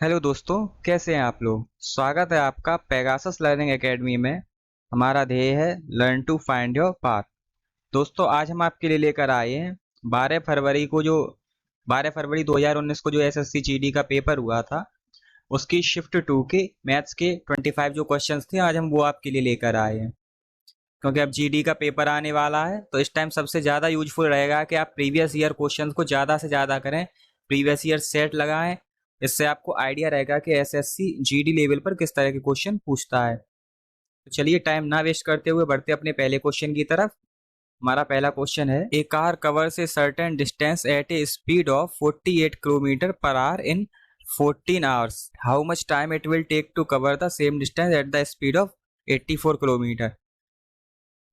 Hello दोस्तों, कैसे हैं आप लोग। स्वागत है आपका पेगासस लर्निंग एकेडमी में। हमारा ध्येय है learn to find your path. दोस्तों, आज हम आपके लिए लेकर आए हैं 12 फरवरी 2019 को जो एसएससी जीडी का पेपर हुआ था, उसकी शिफ्ट 2 के मैथ्स के 25 जो क्वेश्चंस थे, आज हम वो आपके लिए लेकर आए हैं। क्योंकि अब जीडी का पेपर आने वाला है, तो इस टाइम सबसे ज़्यादा यूजफुल रहेगा कि आप प्रीवियस ईयर क्वेश्चंस को ज़्यादा से ज़्यादा करें, प्रीवियस ईयर सेट लगाएं। इससे आपको आइडिया रहेगा कि एसएससी जीडी लेवल पर किस तरह के क्वेश्चन पूछता है। तो चलिए टाइम ना वेस्ट करते हुए बढ़ते अपने पहले क्वेश्चन की तरफ। हमारा पहला क्वेश्चन है, a car covers a certain distance at a speed of 48 kilometre per hour in 14 hours. How much time it will take to cover the same distance at the speed of 84 kilometre.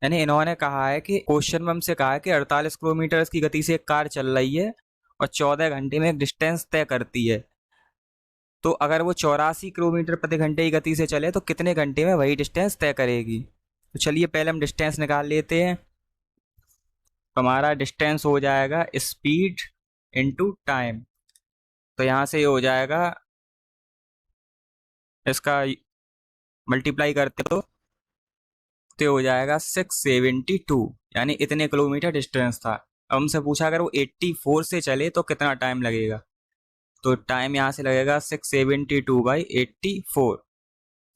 यानी इन्होंने कहा है कि question में हमसे कहा है कि 48 किलोमीटर की गति से एक कार चल रही है और 14 घंटे में एक डिस्टेंस तय करती है। तो अगर वो 84 किलोमीटर प्रति घंटे की गति से चले तो कितने घंटे में वही डिस्टेंस तय करेगी। तो चलिए पहले हम डिस्टेंस निकाल लेते हैं। तो हमारा डिस्टेंस हो जाएगा स्पीड इनटू टाइम। तो यहाँ से ये हो जाएगा, इसका मल्टीप्लाई करते तो हो जाएगा 672, यानी इतने किलोमीटर डिस्टेंस था। अब हमसे पूछा अगर वो 84 से चले तो कितना टाइम लगेगा। तो टाइम यहाँ से लगेगा 672/84।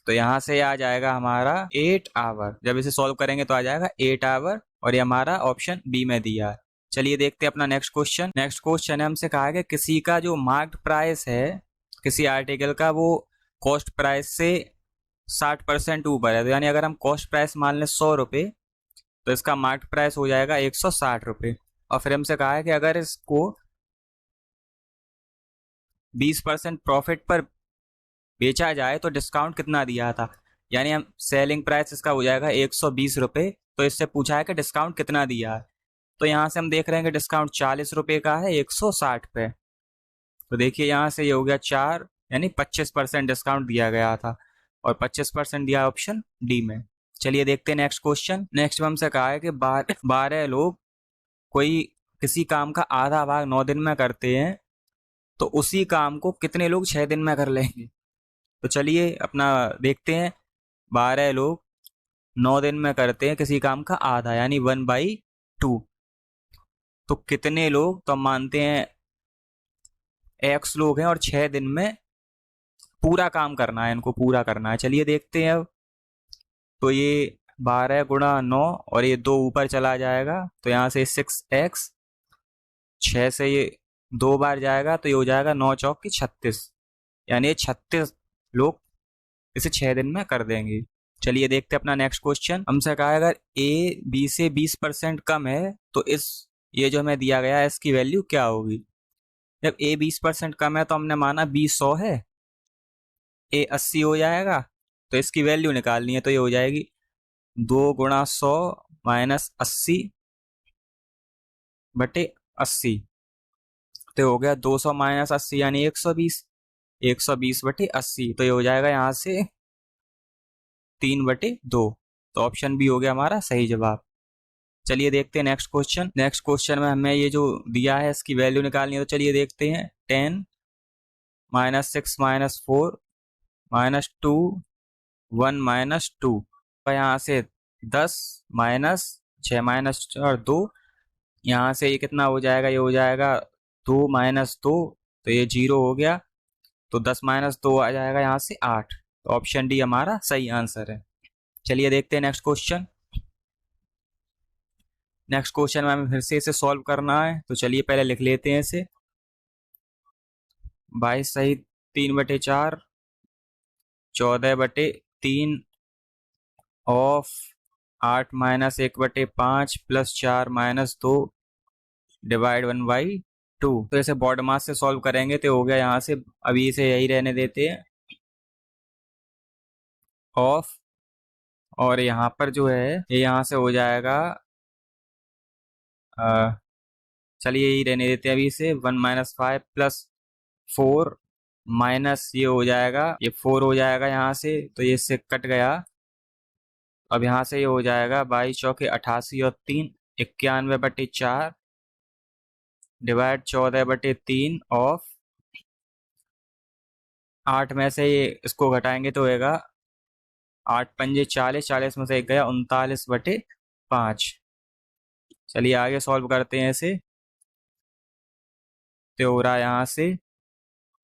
तो यहाँ से आ जाएगा हमारा 8 आवर। जब इसे सॉल्व करेंगे तो आ जाएगा 8 आवर, और ये हमारा ऑप्शन बी में दिया है। चलिए देखते हैं अपना नेक्स्ट क्वेश्चन। नेक्स्ट क्वेश्चन है, हमसे कहा है कि किसी का जो मार्क्ड प्राइस है, किसी आर्टिकल का, वो कॉस्ट प्राइस से 60% ऊपर है। तो यानी अगर हम कॉस्ट प्राइस मान लें 100 रुपये, तो इसका मार्केट प्राइस हो जाएगा 160 रुपये। और फिर हमसे कहा है कि अगर इसको 20% प्रॉफिट पर बेचा जाए तो डिस्काउंट कितना दिया था। यानी हम सेलिंग प्राइस इसका हो जाएगा 120 रुपये। तो इससे पूछा है कि डिस्काउंट कितना दिया है। तो यहाँ से हम देख रहे हैं कि डिस्काउंट 40 रुपये का है 160 पे। तो देखिए यहाँ से ये हो गया 4, यानी 25% डिस्काउंट दिया गया था, और 25% दिया ऑप्शन डी में। चलिए देखते हैं नेक्स्ट क्वेश्चन। नेक्स्ट में हमसे कहा है कि 12 लोग कोई किसी काम का आधा भाग 9 दिन में करते हैं, तो उसी काम को कितने लोग 6 दिन में कर लेंगे। तो चलिए अपना देखते हैं। 12 लोग 9 दिन में करते हैं किसी काम का आधा, यानी 1/2। तो कितने लोग, तो हम मानते हैं x लोग हैं और 6 दिन में पूरा काम करना है, इनको पूरा करना है। चलिए देखते हैं अब। तो ये 12 × 9, और ये 2 ऊपर चला जाएगा, तो यहाँ से 6x, 6 से ये 2 बार जाएगा, तो ये हो जाएगा 9 चौक की 36, यानी ये 36 लोग इसे 6 दिन में कर देंगे। चलिए देखते हैं अपना नेक्स्ट क्वेश्चन। हमसे कहा है अगर ए बी से 20% कम है तो इस ये जो हमें दिया गया है इसकी वैल्यू क्या होगी। जब ए 20% कम है तो हमने माना बी 100 है, ए 80 हो जाएगा। तो इसकी वैल्यू निकालनी है, तो ये हो जाएगी 2 × 100 - 80/80। तो हो गया 200 - 80 यानी 120, 120/80। तो ये हो जाएगा यहाँ से 3/2। तो ऑप्शन बी हो गया हमारा सही जवाब। चलिए देखते हैं नेक्स्ट क्वेश्चन। नेक्स्ट क्वेश्चन में हमें ये जो दिया है इसकी वैल्यू निकालनी है। तो चलिए देखते हैं। 10 - 6 - 4 - 2 1 - 2। तो यहाँ से 10 - 6 - और 2, यहाँ से ये कितना हो जाएगा, ये हो जाएगा 2 - 2, तो ये 0 हो गया। तो 10 - 2 आ जाएगा यहाँ से 8। तो ऑप्शन डी हमारा सही आंसर है। चलिए देखते हैं नेक्स्ट क्वेश्चन। नेक्स्ट क्वेश्चन में हमें फिर से इसे सॉल्व करना है। तो चलिए पहले लिख लेते हैं इसे। 22 सही 3/4, 14/3 ऑफ 8 - 1/5 प्लस 4 - 2 डिवाइड 1/2। तो इसे बॉड मास से सॉल्व करेंगे तो हो गया यहाँ से, अभी इसे यही रहने देते हैं, ऑफ, और यहाँ पर जो है ये यहाँ से हो जाएगा, चलिए यही रहने देते हैं अभी इसे। 1 - 5 प्लस 4 माइनस ये हो जाएगा, ये 4 हो जाएगा यहाँ से, तो ये इससे कट गया। अब यहाँ से ये हो जाएगा 22 चौके 88 और 3 91/4 डिवाइड 14/3 ऑफ 8 में से ये इसको घटाएंगे तो होएगा 8 पंजे 40, 40 में से एक गया 39/5। चलिए आगे सॉल्व करते हैं इसे। तो हो रहा है यहाँ से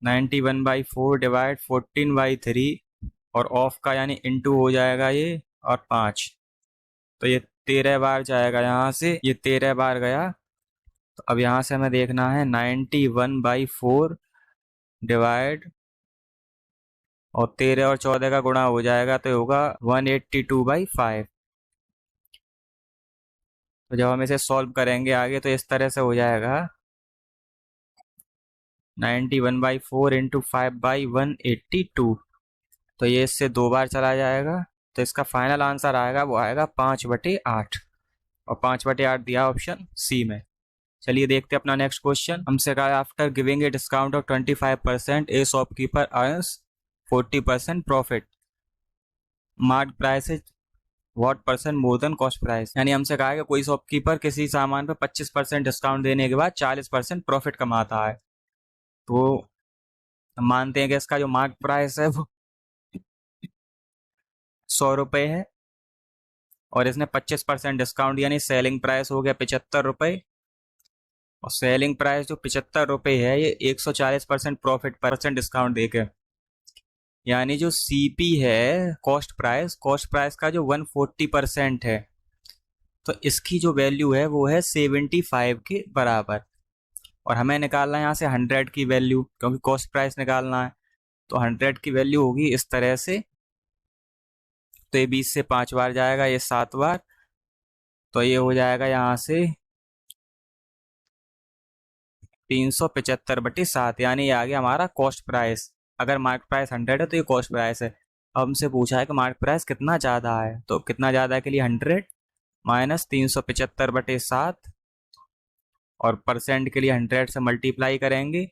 91/4 डिवाइड 14/3 और ऑफ का यानी इंटू हो जाएगा ये और 5। तो ये 13 बार जाएगा यहाँ से, ये 13 बार गया। तो अब यहाँ से हमें देखना है 91/4 डिवाइड और 13 और 14 का गुणा हो जाएगा तो होगा 182/5। तो जब हम इसे सॉल्व करेंगे आगे तो इस तरह से हो जाएगा 91/4 इंटू 5/182। तो ये इससे 2 बार चला जाएगा। तो इसका फाइनल आंसर आएगा वो आएगा 5/8 और 5/8 दिया ऑप्शन सी में। चलिए देखते हैं अपना नेक्स्ट क्वेश्चन। हमसे कहा after giving a discount of 25% A shopkeeper earns 40% profit. Mark price is what percent more than cost price. यानी हमसे कहा है कि कोई शॉपकीपर किसी सामान पर 25% डिस्काउंट देने के बाद 40% प्रॉफिट कमाता है। तो हम मानते हैं कि इसका जो मार्क प्राइस है वो 100 रुपये है और इसने 25% डिस्काउंट यानी सेलिंग प्राइस हो गया 75 रुपये। और सेलिंग प्राइस जो 75 रुपये है ये 140% प्रॉफिट परसेंट डिस्काउंट देके, यानी जो सीपी है कॉस्ट प्राइस का जो 140% है तो इसकी जो वैल्यू है वो है 75 के बराबर। और हमें निकालना है यहाँ से 100 की वैल्यू क्योंकि कॉस्ट प्राइस निकालना है। तो 100 की वैल्यू होगी इस तरह से। तो ये 20 से 5 बार जाएगा, ये 7 बार। तो ये हो जाएगा यहाँ से 375/7 यानी ये आ गया हमारा कॉस्ट प्राइस। अगर मार्केट प्राइस 100 है तो ये कॉस्ट प्राइस है। अब हमसे पूछा है कि मार्केट प्राइस कितना ज़्यादा है, तो कितना ज़्यादा है के लिए 100 माइनस 375/7 और परसेंट के लिए 100 से मल्टीप्लाई करेंगे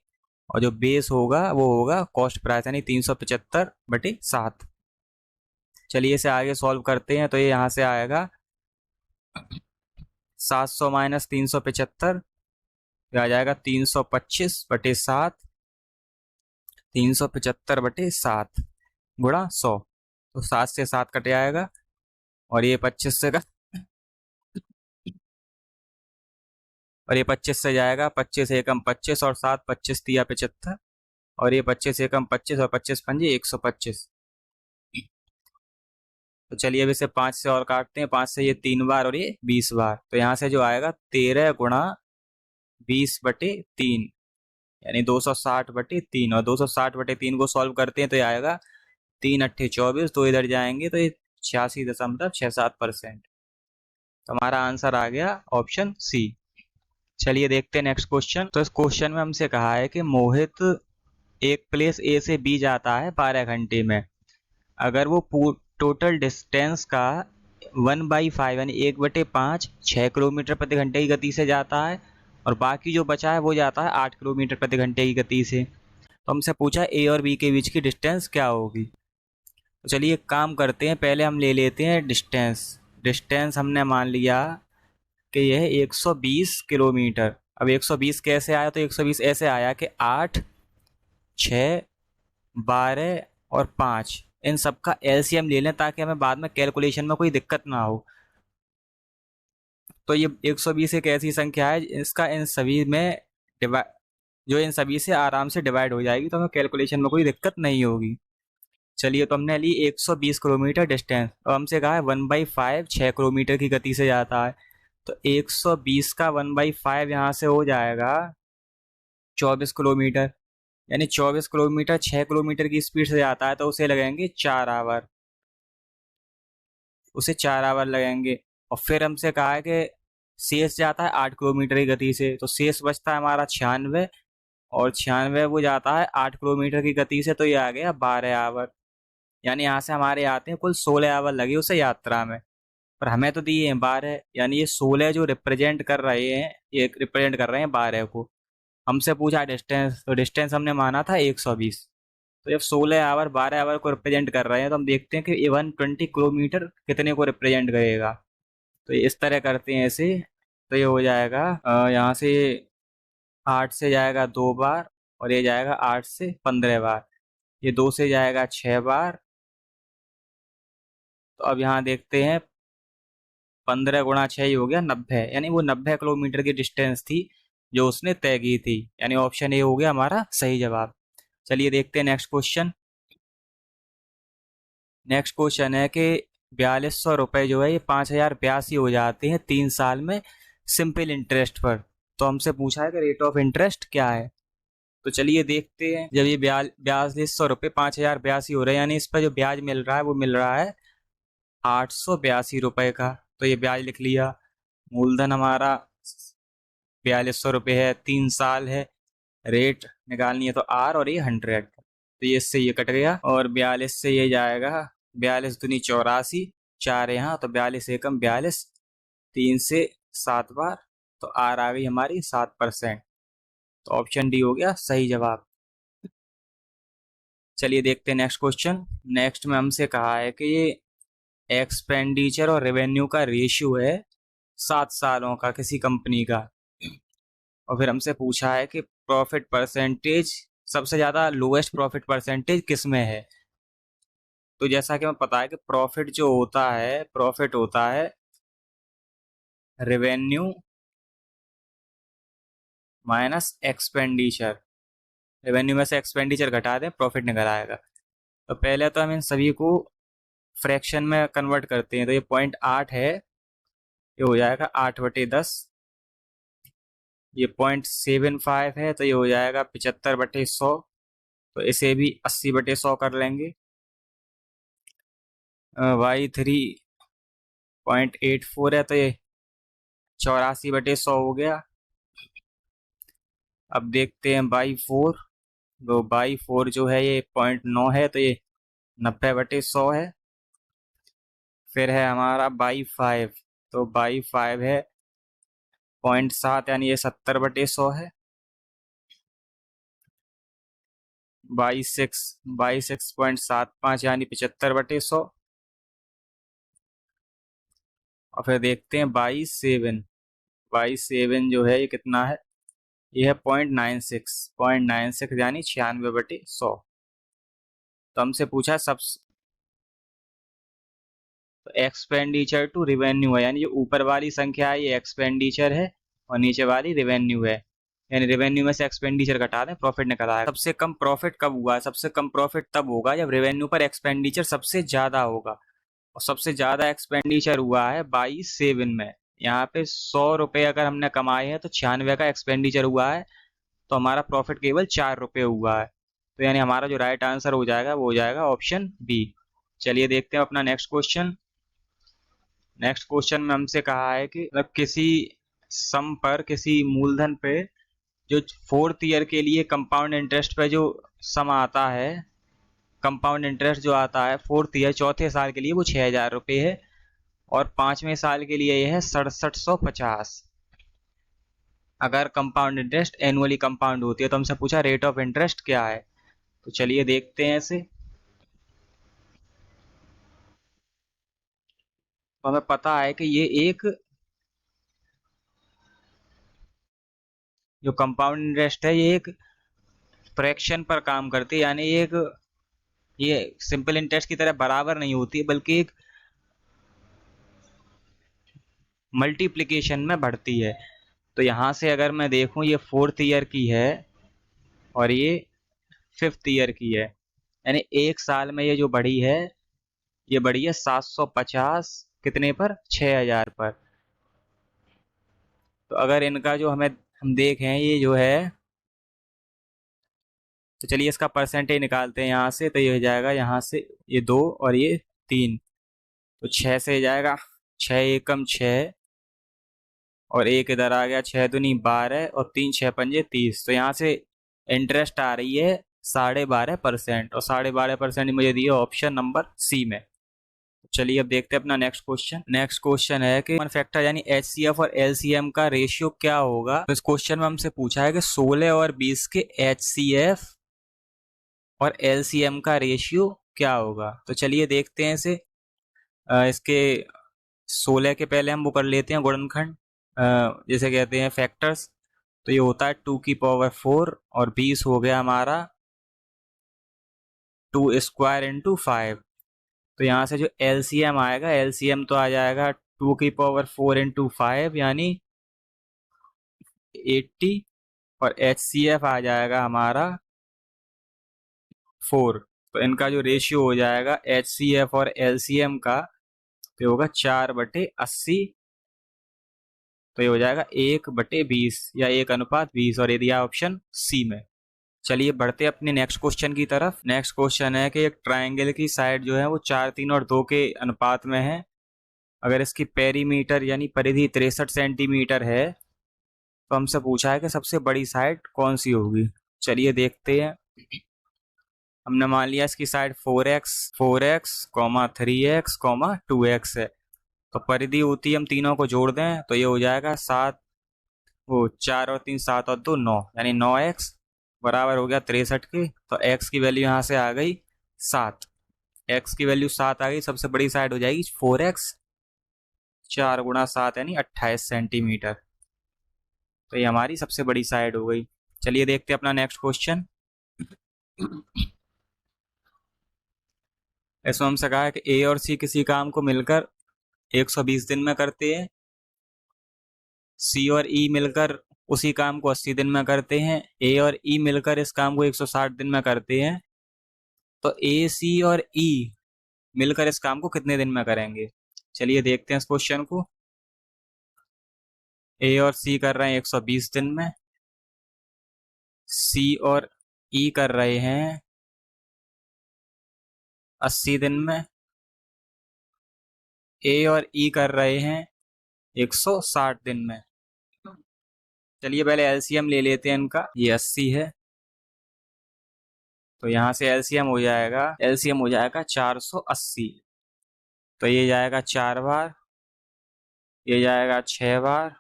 और जो बेस होगा वो होगा कॉस्ट प्राइस यानी 375/7। चलिए इसे आगे सॉल्व करते हैं। तो ये यहाँ से आएगा 700 माइनस 375 आ जाएगा 325/7, 375/7 गुणा 100। तो 7 से 7 कट जाएगा और ये 25 से और ये 25 से जाएगा, 25 एकम 25 और 7 25 दिया 75 और ये 25 एकम 25 और 25 पंजे 125। तो चलिए अब इसे 5 से और काटते हैं। 5 से ये 3 बार और ये 20 बार। तो यहाँ से जो आएगा 13 गुणा 20/3 यानी 260/3 और 260/3 को सॉल्व करते हैं तो ये आएगा 3 × 8 = 24। तो इधर जाएंगे तो ये 86.67%। तो हमारा आंसर आ गया ऑप्शन सी। चलिए देखते हैं नेक्स्ट क्वेश्चन। तो इस क्वेश्चन में हमसे कहा है कि मोहित एक प्लेस ए से बी जाता है 12 घंटे में। अगर वो टोटल डिस्टेंस का 1/5 यानी 1/5 6 किलोमीटर प्रति घंटे की गति से जाता है और बाकी जो बचा है वो जाता है 8 किलोमीटर प्रति घंटे की गति से। तो हमसे पूछा ए और बी के बीच की डिस्टेंस क्या होगी। तो चलिए एक काम करते हैं, पहले हम ले लेते हैं डिस्टेंस। डिस्टेंस हमने मान लिया कि यह 120 किलोमीटर। अब 120 कैसे आया, तो 120 ऐसे आया कि 8, 6, 12 और 5 इन सब का एलसीएम ले लें ताकि हमें बाद में कैलकुलेशन में कोई दिक्कत ना हो। तो ये 120 एक ऐसी संख्या है इसका इन सभी में डिवाइड, जो इन सभी से आराम से डिवाइड हो जाएगी तो हमें कैलकुलेशन में कोई दिक्कत नहीं होगी। चलिए तो हमने ली 120 किलोमीटर डिस्टेंस और हमसे कहा है 1/5 6 किलोमीटर की गति से जाता है। तो 120 का 1/5 यहाँ से हो जाएगा 24 किलोमीटर यानी 24 किलोमीटर 6 किलोमीटर की स्पीड से जाता है तो उसे लगेंगे 4 आवर, उसे 4 आवर लगेंगे। और फिर हमसे कहा है कि शेष जाता है 8 किलोमीटर की गति से, तो शेष बचता है हमारा 96 और 96 वो जाता है 8 किलोमीटर की गति से, तो ये आ गया 12 आवर। यानी यहाँ से हमारे आते हैं कुल 16 आवर लगे उसे यात्रा में। पर हमें तो दिए हैं 12 यानी ये 16 जो रिप्रेजेंट कर रहे हैं, ये रिप्रेजेंट कर रहे हैं 12 को। हमसे पूछा डिस्टेंस, तो डिस्टेंस हमने माना था 120। तो जब 16 आवर 12 आवर को रिप्रेजेंट कर रहे हैं तो हम देखते हैं कि ये 120 किलोमीटर कितने को रिप्रेजेंट करेगा। तो ये इस तरह करते हैं ऐसे। तो ये हो जाएगा यहाँ से 8 से जाएगा 2 बार और ये जाएगा 8 से 15 बार। ये 2 से जाएगा 6 बार। तो अब यहाँ देखते हैं, 15 गुणा 6 ही हो गया 90, यानी वो 90 किलोमीटर की डिस्टेंस थी जो उसने तय की थी, यानी ऑप्शन ए हो गया हमारा सही जवाब। चलिए देखते हैं नेक्स्ट क्वेश्चन। नेक्स्ट क्वेश्चन है कि 4200 रुपये जो है ये 5082 हो जाते हैं 3 साल में सिंपल इंटरेस्ट पर। तो हमसे पूछा है कि रेट ऑफ इंटरेस्ट क्या है। तो चलिए देखते हैं। जब ये 4200 रुपये 5082 हो रहे हैं, यानी इस पर जो ब्याज मिल रहा है वो मिल रहा है 882 रुपये का। तो ये ब्याज लिख लिया। मूलधन हमारा 4200 रुपये है, 3 साल है, रेट निकालनी है तो आर, और ये 100। तो ये इससे ये कट गया, और 42 से ये जाएगा 42 दूनी 84, 4 यहाँ, तो 42 एकम 42, 3 से 7 बार, तो आर आ गई हमारी 7%। तो ऑप्शन डी हो गया सही जवाब। चलिए देखते हैं नेक्स्ट क्वेश्चन। नेक्स्ट में हमसे कहा है कि ये एक्सपेंडिचर और रेवेन्यू का रेशियो है 7 सालों का किसी कंपनी का, और फिर हमसे पूछा है कि प्रॉफिट परसेंटेज, सबसे ज़्यादा लोएस्ट प्रॉफिट परसेंटेज किस में है। तो जैसा कि हमें पता है कि प्रॉफिट जो होता है, प्रॉफिट होता है रेवेन्यू माइनस एक्सपेंडिचर। रेवेन्यू में से एक्सपेंडिचर घटा दें, प्रॉफिट निकल आएगा। तो पहले तो हम इन सभी को फ्रैक्शन में कन्वर्ट करते हैं। तो ये 0.8 है, ये हो जाएगा 8/10। ये 0.75 है, तो ये हो जाएगा 75/100। तो इसे भी 80/100 कर लेंगे। y3.84 है, तो ये 84/100 हो गया। अब देखते हैं बाई 4। तो बाई 4 जो है ये 0.9 है, तो ये 90/100 है। फिर है हमारा बाई 5। तो बाई 5 है 0.7, यानी ये 70/100 है। बाई 6 0.75, यानी 75/100। और फिर देखते हैं बाई 7 जो है ये कितना है, ये है 0.96 यानी 96/100। तो हमसे पूछा सब, तो एक्सपेंडिचर टू रिवेन्यू है, यानी जो ऊपर वाली संख्या है ये एक्सपेंडिचर है और नीचे वाली रिवेन्यू है। यानी रिवेन्यू में से एक्सपेंडिचर घटा दें, प्रॉफिट निकल आएगा। सबसे कम प्रॉफिट कब हुआ है? सबसे कम प्रॉफिट तब होगा जब रेवेन्यू पर एक्सपेंडिचर सबसे ज्यादा होगा, और सबसे ज्यादा एक्सपेंडिचर हुआ है बाई 7 में। यहाँ पे 100 रुपये अगर हमने कमाए हैं तो 96 का एक्सपेंडिचर हुआ है, तो हमारा प्रॉफिट केवल 4 रुपये हुआ है। तो यानी हमारा जो राइट आंसर हो जाएगा वो हो जाएगा ऑप्शन बी। चलिए देखते हैं अपना नेक्स्ट क्वेश्चन। नेक्स्ट क्वेश्चन में हमसे कहा है कि मतलब किसी सम पर, किसी मूलधन पे जो 4th ईयर के लिए कंपाउंड इंटरेस्ट पे जो सम आता है, कंपाउंड इंटरेस्ट जो आता है 4th ईयर, चौथे साल के लिए वो 6000 रुपये है, और 5वें साल के लिए ये है 6750। अगर कंपाउंड इंटरेस्ट एनुअली कंपाउंड होती है, तो हमसे पूछा रेट ऑफ इंटरेस्ट क्या है। तो चलिए देखते हैं इसे। तो हमें पता है कि ये एक जो कंपाउंड इंटरेस्ट है ये एक फ्रैक्शन पर काम करती है, यानी ये सिंपल इंटरेस्ट की तरह बराबर नहीं होती, बल्कि एक मल्टीप्लिकेशन में बढ़ती है। तो यहाँ से अगर मैं देखूं, ये 4th ईयर की है और ये 5th ईयर की है, यानी एक साल में ये जो बढ़ी है, ये बढ़ी है 750 कितने पर, 6000 पर। तो अगर इनका जो हम देखें ये जो है, तो चलिए इसका परसेंटेज निकालते हैं यहाँ से। तो ये हो जाएगा यहाँ से ये 2 और ये 3, तो 6 से जाएगा 6 एकम 6, और एक इधर आ गया 6 दूनी 12, और 3 6 पंजे 30। तो यहाँ से इंटरेस्ट आ रही है 12.5%, और 12.5% मुझे दी है ऑप्शन नंबर सी में। चलिए अब देखते हैं अपना नेक्स्ट क्वेश्चन। नेक्स्ट क्वेश्चन है कि कॉमन फैक्टर यानी एचसीएफ और एलसीएम का रेशियो क्या होगा। तो इस क्वेश्चन में हमसे पूछा है कि 16 और 20 के एचसीएफ और एलसीएम का रेशियो क्या होगा। तो चलिए देखते हैं इसे। इसके 16 के पहले हम वो कर लेते हैं गुणनखंड, जैसे कहते हैं फैक्टर्स। तो ये होता है 2 की पावर 4, और 20 हो गया हमारा 2² इंटू 5। तो यहाँ से जो LCM आएगा, LCM तो आ जाएगा 2⁴ इंटू 5 यानी 80, और HCF आ जाएगा हमारा 4। तो इनका जो रेशियो हो जाएगा HCF और LCM का, तो ये होगा 4/80। तो ये हो जाएगा 1/20 या 1:20, और ये दिया ऑप्शन सी में। चलिए बढ़ते अपने नेक्स्ट क्वेश्चन की तरफ। नेक्स्ट क्वेश्चन है कि एक ट्रायंगल की साइड जो है वो 4, 3 और 2 के अनुपात में है। अगर इसकी पेरीमीटर यानी परिधि 63 सेंटीमीटर है, तो हमसे पूछा है कि सबसे बड़ी साइड कौन सी होगी। चलिए देखते हैं। हमने मान लिया इसकी साइड 4x, 3x, 2x है। तो परिधि होती है, हम तीनों को जोड़ दें तो ये हो जाएगा 7, वो 4 और 3 7 और 2 9, यानी 9x बराबर हो गया 63 के। तो x की वैल्यू यहाँ से आ गई 7। x की वैल्यू 7 आ गई, सबसे बड़ी साइड हो जाएगी 4x, 4 × 7 यानी 28 सेंटीमीटर। तो ये हमारी सबसे बड़ी साइड हो गई। चलिए देखते हैं अपना नेक्स्ट क्वेश्चन। इसमें हमसे कहा है कि ए और सी किसी काम को मिलकर 120 दिन में करते हैं, सी और ई मिलकर उसी काम को 80 दिन में करते हैं, ए और ई मिलकर इस काम को 160 दिन में करते हैं। तो ए, सी और ई मिलकर इस काम को कितने दिन में करेंगे। चलिए देखते हैं इस क्वेश्चन को। ए और सी कर रहे हैं 120 दिन में, सी और ई कर रहे हैं 80 दिन में, ए और ई कर रहे हैं 160 दिन में। चलिए पहले एलसीएम ले लेते हैं इनका। ये 80 है, तो यहाँ से एलसीएम हो जाएगा 480। तो ये जाएगा 4 बार, ये जाएगा 6 बार,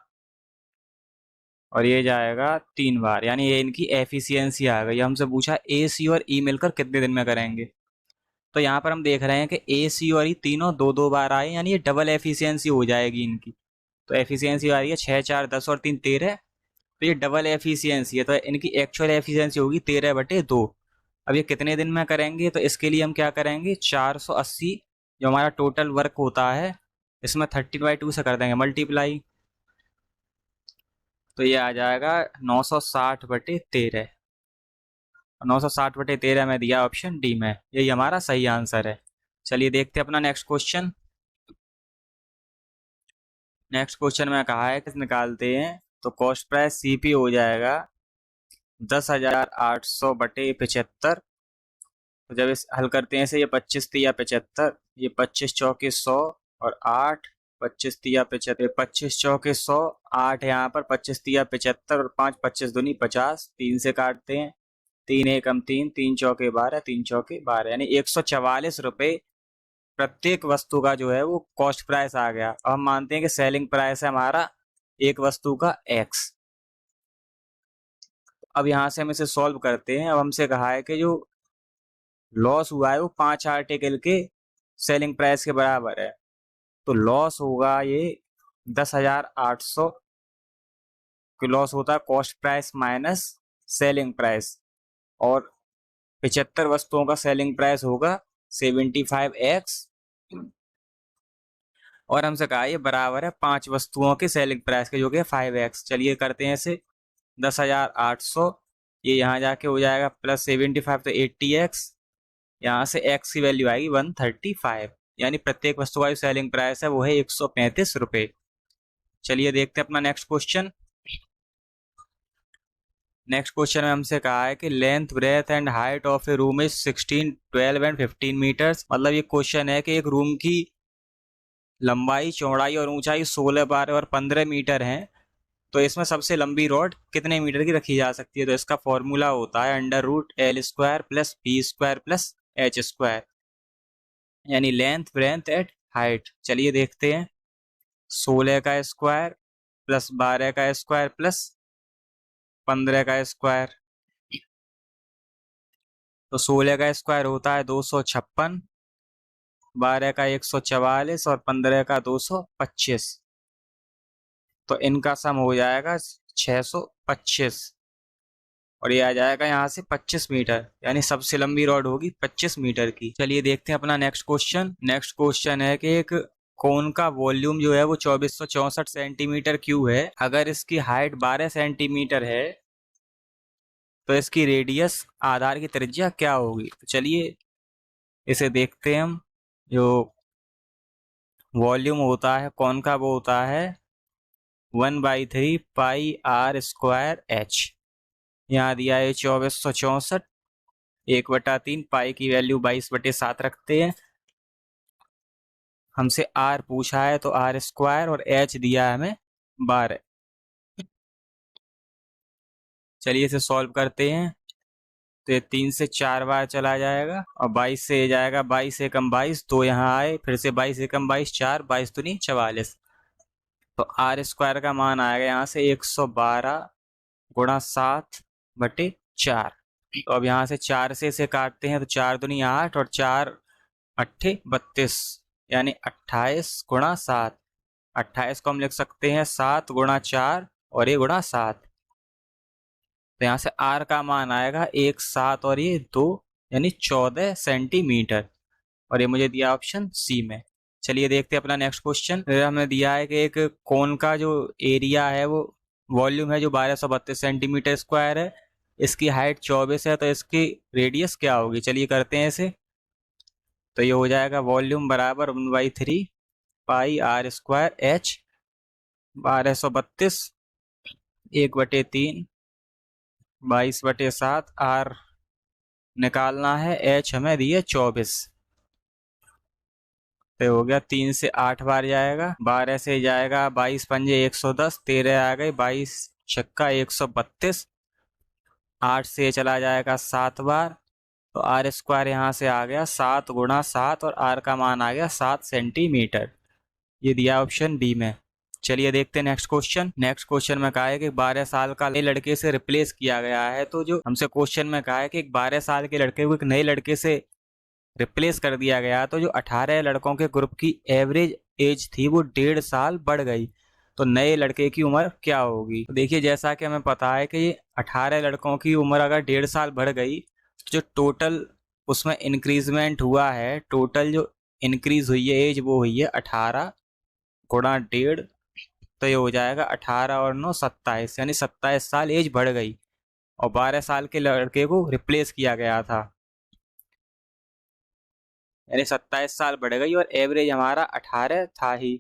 और ये जाएगा 3 बार, यानी ये इनकी एफिशिएंसी आ गई। हमसे पूछा ए, सी और ई मिलकर कितने दिन में करेंगे। तो यहाँ पर हम देख रहे हैं कि ए, सी और ई तीनों 2-2 बार आए, यानी ये डबल एफिशिएंसी हो जाएगी इनकी। तो एफिशिएंसी आ रही है 6, 4, 10 और 3 13। तो ये डबल एफिशिएंसी है, तो इनकी एक्चुअल एफिशिएंसी होगी 13/2। अब ये कितने दिन में करेंगे, तो इसके लिए हम क्या करेंगे, 480 जो हमारा टोटल वर्क होता है, इसमें 13/2 से कर देंगे मल्टीप्लाई। तो ये आ जाएगा 960/13। 960/13 में दिया ऑप्शन डी में, यही हमारा सही आंसर है। चलिए देखते हैं अपना नेक्स्ट क्वेश्चन। नेक्स्ट क्वेश्चन में कहा है कि निकालते हैं। तो कॉस्ट प्राइस सीपी हो जाएगा 10,800/75। तो जब इस हल करते हैं इसे, ये 25 तिया 75, ये 25 चौके 100 और 8, 25 तिया 75, 25 चौके 100, 8 यहाँ पर 25 तिया 75 और 5 25 दूनी 50, 3 से काटते हैं, 3 एकम 3, 3 चौके 12, 3 चौके 12, यानी 144 रुपये प्रत्येक वस्तु का जो है वो कॉस्ट प्राइस आ गया। अब हम मानते हैं कि सेलिंग प्राइस है हमारा एक वस्तु का एक्स। अब यहाँ से हम इसे सॉल्व करते हैं। अब हमसे कहा है कि जो लॉस हुआ है वो 5 आर्टिकल के सेलिंग प्राइस के बराबर है। तो लॉस होगा ये 10,800 की लॉस होता है cost price minus selling price, और 75 वस्तुओं का सेलिंग प्राइस होगा 75x, और हमसे कहा ये बराबर है 5 वस्तुओं के सेलिंग प्राइस के, जो कि 5x। चलिए करते हैं इसे। 10,800 ये यहाँ जाके हो जाएगा प्लस 75 तो 80x, यहाँ से x की वैल्यू आएगी 135, यानी प्रत्येक वस्तु का जो सेलिंग प्राइस है वो है 135 रुपये। चलिए देखते हैं अपना नेक्स्ट क्वेश्चन। नेक्स्ट क्वेश्चन में हमसे कहा है कि length, breadth and height of a room is 16, 12 and 15 metres. मतलब ये क्वेश्चन है कि एक रूम की लंबाई, चौड़ाई और ऊंचाई 16, 12 और 15 मीटर है। तो इसमें सबसे लंबी रॉड कितने मीटर की रखी जा सकती है। तो इसका फॉर्मूला होता है √L² + B² + H², यानी लेंथ, ब्रेथ एंड हाइट। चलिए देखते हैं। 16 का स्क्वायर प्लस 12 का स्क्वायर प्लस 15 का स्क्वायर। तो 16 का स्क्वायर होता है 256, 12 का 144 और 15 का 225। तो इनका सम हो जाएगा 625। और ये आ जाएगा यहाँ से 25 मीटर, यानी सबसे लंबी रॉड होगी 25 मीटर की। चलिए देखते हैं अपना नेक्स्ट क्वेश्चन। नेक्स्ट क्वेश्चन है कि एक कोन का वॉल्यूम जो है वो 2464 सेंटीमीटर क्यूब है। अगर इसकी हाइट 12 सेंटीमीटर है तो इसकी रेडियस आधार की त्रिज्या क्या होगी। तो चलिए इसे देखते हैं हम। जो वॉल्यूम होता है कौन का वो होता है 1/3 पाई आर स्क्वायर एच। यहाँ दिया है 2464, 1/3 पाई की वैल्यू 22/7 रखते हैं। हमसे आर पूछा है तो आर स्क्वायर और एच दिया है हमें 12। चलिए इसे सॉल्व करते हैं। तो ये 3 से 4 बार चला जाएगा और 22 से जाएगा, 22 एकम 22, तो यहाँ आए फिर से 22 एकम 22, 4, 22 दूनी 44। तो आर स्क्वायर का मान आएगा यहाँ से 112 गुणा 7/4। तो अब यहाँ से 4 से इसे काटते हैं तो 4 दूनी 8 और 4 अट्ठे 32, यानी 28 गुणा 7। 28 को हम लिख सकते हैं 7 गुणा 4 और ये गुणा 7। तो यहाँ से आर का मान आएगा 1, 7 और ये 2, यानी 14 सेंटीमीटर। और ये मुझे दिया ऑप्शन सी में। चलिए देखते हैं अपना नेक्स्ट क्वेश्चन। हमें दिया है कि एक कोन का जो एरिया है वो वॉल्यूम है जो 1232 सेंटीमीटर स्क्वायर है। इसकी हाइट 24 है तो इसकी रेडियस क्या होगी। चलिए करते हैं इसे। तो ये हो जाएगा वॉल्यूम बराबर 1/3 पाई आर स्क्वायर एच। 1232 1/3 22/7 आर निकालना है, एच हमें दिए 24। तो हो गया 3 से 8 बार जाएगा, 12 से जाएगा 22 पंजे 110, 13 आ गई, 22 छक्का 132। 8 से चला जाएगा 7 बार, तो आर स्क्वायर यहाँ से आ गया 7 गुणा 7 और आर का मान आ गया 7 सेंटीमीटर। ये दिया ऑप्शन बी में। चलिए देखते हैं नेक्स्ट क्वेश्चन। नेक्स्ट क्वेश्चन में कहा है कि 12 साल का नए लड़के से रिप्लेस किया गया है। तो जो हमसे क्वेश्चन में कहा है कि 12 साल के लड़के को एक नए लड़के से रिप्लेस कर दिया गया, तो जो 18 लड़कों के ग्रुप की एवरेज एज थी वो 1.5 साल बढ़ गई, तो नए लड़के की उम्र क्या होगी। तो देखिए जैसा कि हमें पता है कि ये 18 लड़कों की उम्र अगर 1.5 साल बढ़ गई तो जो टोटल उसमें इंक्रीजमेंट हुआ है, टोटल जो इंक्रीज हुई है एज वो हुई है 18 गुणा 1.5। तो ये हो जाएगा 18 और 9 27, यानी 27 साल एज बढ़ गई और 12 साल के लड़के को रिप्लेस किया गया था, यानी 27 साल बढ़ गई और एवरेज हमारा 18 था ही।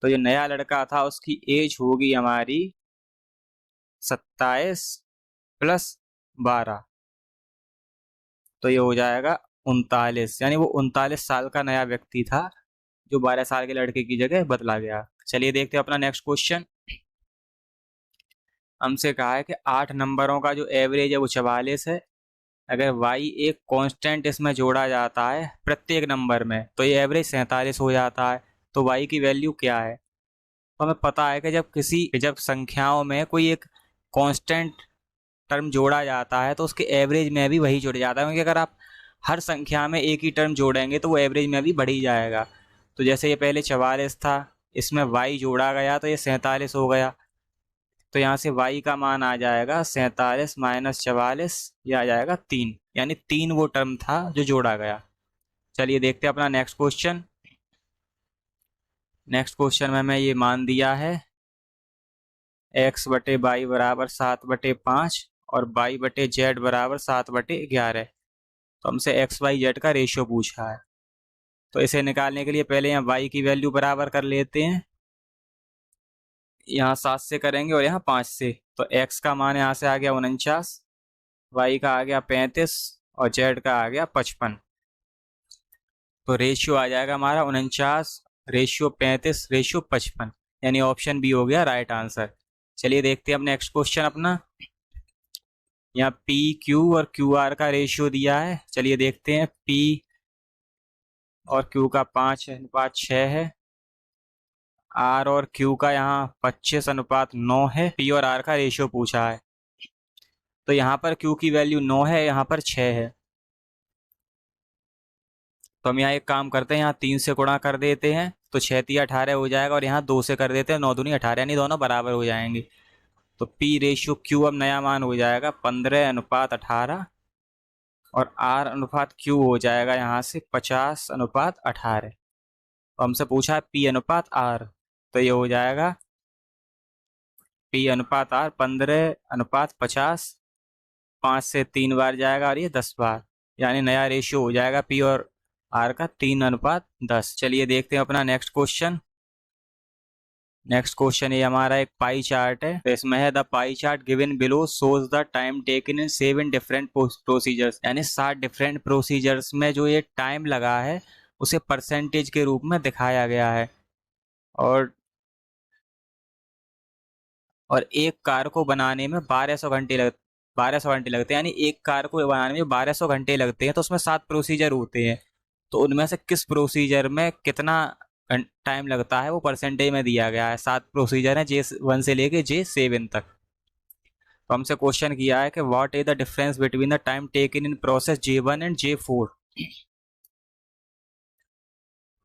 तो जो नया लड़का था उसकी एज होगी हमारी 27 प्लस 12, तो ये हो जाएगा 39, यानी वो 39 साल का नया व्यक्ति था जो 12 साल के लड़के की जगह बदला गया। चलिए देखते हैं अपना नेक्स्ट क्वेश्चन। हमसे कहा है कि 8 नंबरों का जो एवरेज है वो 44 है। अगर y एक कांस्टेंट इसमें जोड़ा जाता है प्रत्येक नंबर में तो ये एवरेज 47 हो जाता है। तो y की वैल्यू क्या है। तो हमें पता है कि जब संख्याओं में कोई एक कांस्टेंट टर्म जोड़ा जाता है तो उसके एवरेज में भी वही जुड़ जाता है, क्योंकि अगर आप हर संख्या में एक ही टर्म जोड़ेंगे तो वो एवरेज में भी बढ़ ही जाएगा। तो जैसे ये पहले 44 था, इसमें y जोड़ा गया तो ये 47 हो गया। तो यहाँ से y का मान आ जाएगा 47 माइनस 44, ये आ जाएगा 3, यानी 3 वो टर्म था जो जोड़ा गया। चलिए देखते हैं अपना नेक्स्ट क्वेश्चन। नेक्स्ट क्वेश्चन में हमें ये मान दिया है x/y बराबर 7/5 और y/z बराबर 7/11। तो हमसे x/y/z का रेशियो पूछा है। तो इसे निकालने के लिए पहले यहाँ y की वैल्यू बराबर कर लेते हैं। यहाँ 7 से करेंगे और यहाँ 5 से, तो x का मान यहाँ से आ गया 49, y का आ गया 35 और z का आ गया 55। तो रेशियो आ जाएगा हमारा 49 रेशियो 35 रेशियो 55, यानी ऑप्शन बी हो गया राइट आंसर। चलिए देखते हैं अब नेक्स्ट क्वेश्चन अपना। यहाँ पी क्यू और क्यू आर का रेशियो दिया है। चलिए देखते हैं, पी और क्यू का 5:6 है। आर और क्यू का यहाँ 25:9 है। पी और आर का रेशियो पूछा है। तो यहाँ पर क्यू की वैल्यू 9 है, यहाँ पर 6 है। तो हम यहाँ एक काम करते हैं, यहाँ 3 से गुणा कर देते हैं तो 6×3 18 हो जाएगा और यहाँ 2 से कर देते हैं 9×2 18, यानी दोनों बराबर हो जाएंगे। तो P/Q अब नया मान हो जाएगा 15:18 और R/Q हो जाएगा यहाँ से 50:18। तो हमसे पूछा है P/R, तो ये हो जाएगा P/R 15:50, 5 से 3 बार जाएगा और ये 10 बार, यानी नया रेशियो हो जाएगा P और R का 3:10। चलिए देखते हैं अपना नेक्स्ट क्वेश्चन। नेक्स्ट क्वेश्चन ये हमारा एक पाई चार्ट है, तो इसमें है the pie chart given below shows the time taken in 7 different procedures, यानी 7 डिफरेंट प्रोसीजर्स में जो ये टाइम लगा है उसे परसेंटेज के रूप में दिखाया गया है। और एक कार को बनाने में 1200 घंटे लगते हैं, यानी एक कार को बनाने में 1200 घंटे लगते हैं। तो उसमें 7 प्रोसीजर होते हैं, तो उनमें से किस प्रोसीजर में कितना टाइम लगता है वो परसेंटेज में दिया गया है। 7 प्रोसीजर है J1 से लेके J7 तक। तो हमसे क्वेश्चन किया है कि what is the difference between the time taken in process J1 and J4।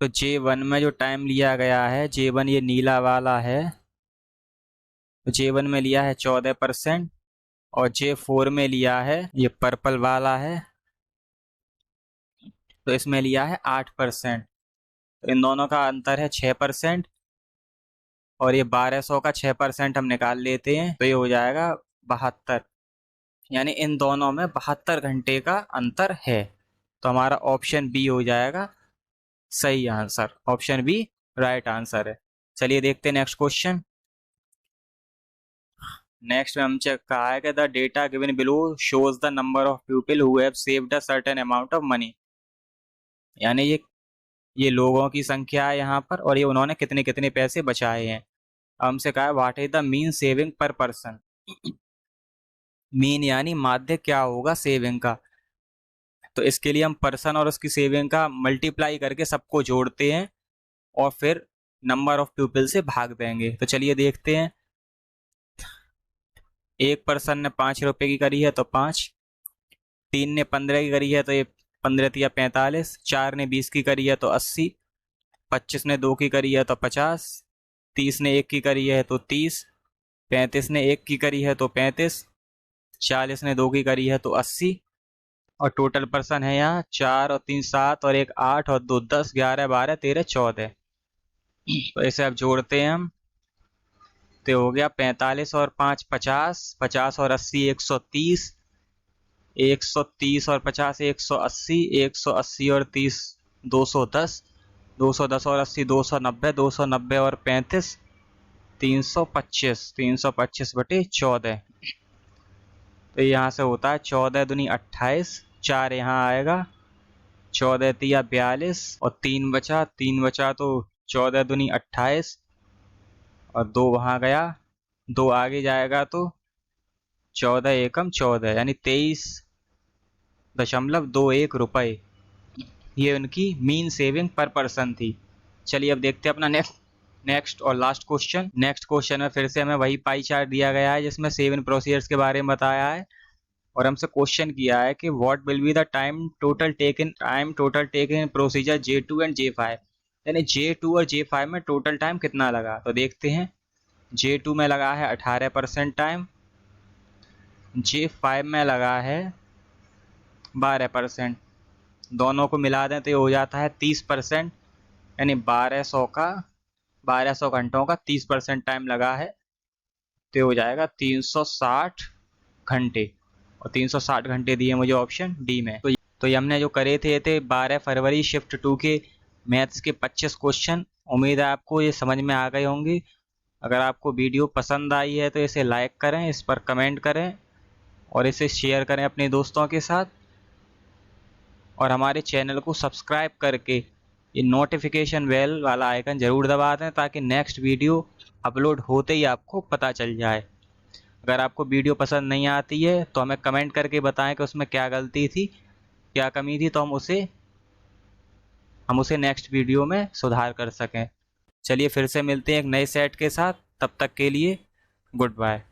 तो J1 में जो टाइम लिया गया है, J1 ये नीला वाला है, तो J1 में लिया है 14% और J4 में लिया है ये पर्पल वाला है, तो इसमें लिया है 8%। तो इन दोनों का अंतर है 6%, और ये 1200 का 6% हम निकाल लेते हैं तो ये हो जाएगा 72, यानी इन दोनों में 72 घंटे का अंतर है। तो हमारा ऑप्शन बी हो जाएगा सही answer. Option B right answer है। चलिए देखते हैं नेक्स्ट क्वेश्चन। नेक्स्ट में हमसे कहा है कि the data given below shows the number of people who have saved a certain amount of money, यानी ये लोगों की संख्या है यहाँ पर, और ये उन्होंने कितने कितने पैसे बचाए हैं। हमसे कहा है what is the mean saving पर पर्सन। मीन यानी माध्य क्या होगा सेविंग का, तो इसके लिए हम पर्सन और उसकी सेविंग का मल्टीप्लाई करके सबको जोड़ते हैं और फिर नंबर ऑफ पीपल से भाग देंगे। तो चलिए देखते हैं। एक पर्सन ने 5 रुपए की करी है तो 5, 3 ने 15 की करी है तो ये 15 या 45, 4 ने 20 की करी है तो 80, 25 ने 2 की करी है तो 50, 30 ने 1 की करी है तो 30, 35 ने 1 की करी है तो 35, 40 ने 2 की करी है तो 80, और टोटल पर्सन है यहाँ 4 और 3 7 और 1 8 और 2 10 11 12 13 14। तो इसे अब जोड़ते हैं हम, तो हो गया 45 और 5 50, 50 और 80 130, 130 और 50 180, 180 और 30 210, 210 और 80 290, 290 और 35 325, 325 बटे 14। तो यहाँ से होता है 14 दूनी 28, 4 यहाँ आएगा, 14 तिया 42 और 3 बचा, 3 बचा तो 14 दूनी 28 और 2 वहाँ गया, 2 आगे जाएगा तो 14 एकम 14, यानी 23.21 रुपये। ये उनकी मीन सेविंग पर पर्सन थी। चलिए अब देखते हैं अपना नेक्स्ट और लास्ट क्वेश्चन। नेक्स्ट क्वेश्चन में फिर से हमें वही पाई चार्ट दिया गया है जिसमें 7 प्रोसीजर्स के बारे में बताया है, और हमसे क्वेश्चन किया है कि what will be the time total taken in procedure J2 and J5, यानी J2 और J5 में टोटल टाइम कितना लगा। तो देखते हैं। J2 में लगा है 18% टाइम, J5 में लगा है 12%, दोनों को मिला दें तो ये हो जाता है 30%, यानी 1200 घंटों का 30% टाइम लगा है, तो हो जाएगा 360 घंटे, और 360 घंटे दिए मुझे ऑप्शन डी में। तो ये हमने जो करे थे 12 फरवरी शिफ्ट 2 के मैथ्स के 25 क्वेश्चन। उम्मीद है आपको ये समझ में आ गए होंगे। अगर आपको वीडियो पसंद आई है तो इसे लाइक करें, इस पर कमेंट करें और इसे शेयर करें अपने दोस्तों के साथ, और हमारे चैनल को सब्सक्राइब करके ये नोटिफिकेशन बेल वाला आइकन ज़रूर दबा दें ताकि नेक्स्ट वीडियो अपलोड होते ही आपको पता चल जाए। अगर आपको वीडियो पसंद नहीं आती है तो हमें कमेंट करके बताएं कि उसमें क्या गलती थी, क्या कमी थी, तो हम उसे नेक्स्ट वीडियो में सुधार कर सकें। चलिए फिर से मिलते हैं एक नए सेट के साथ, तब तक के लिए गुड बाय।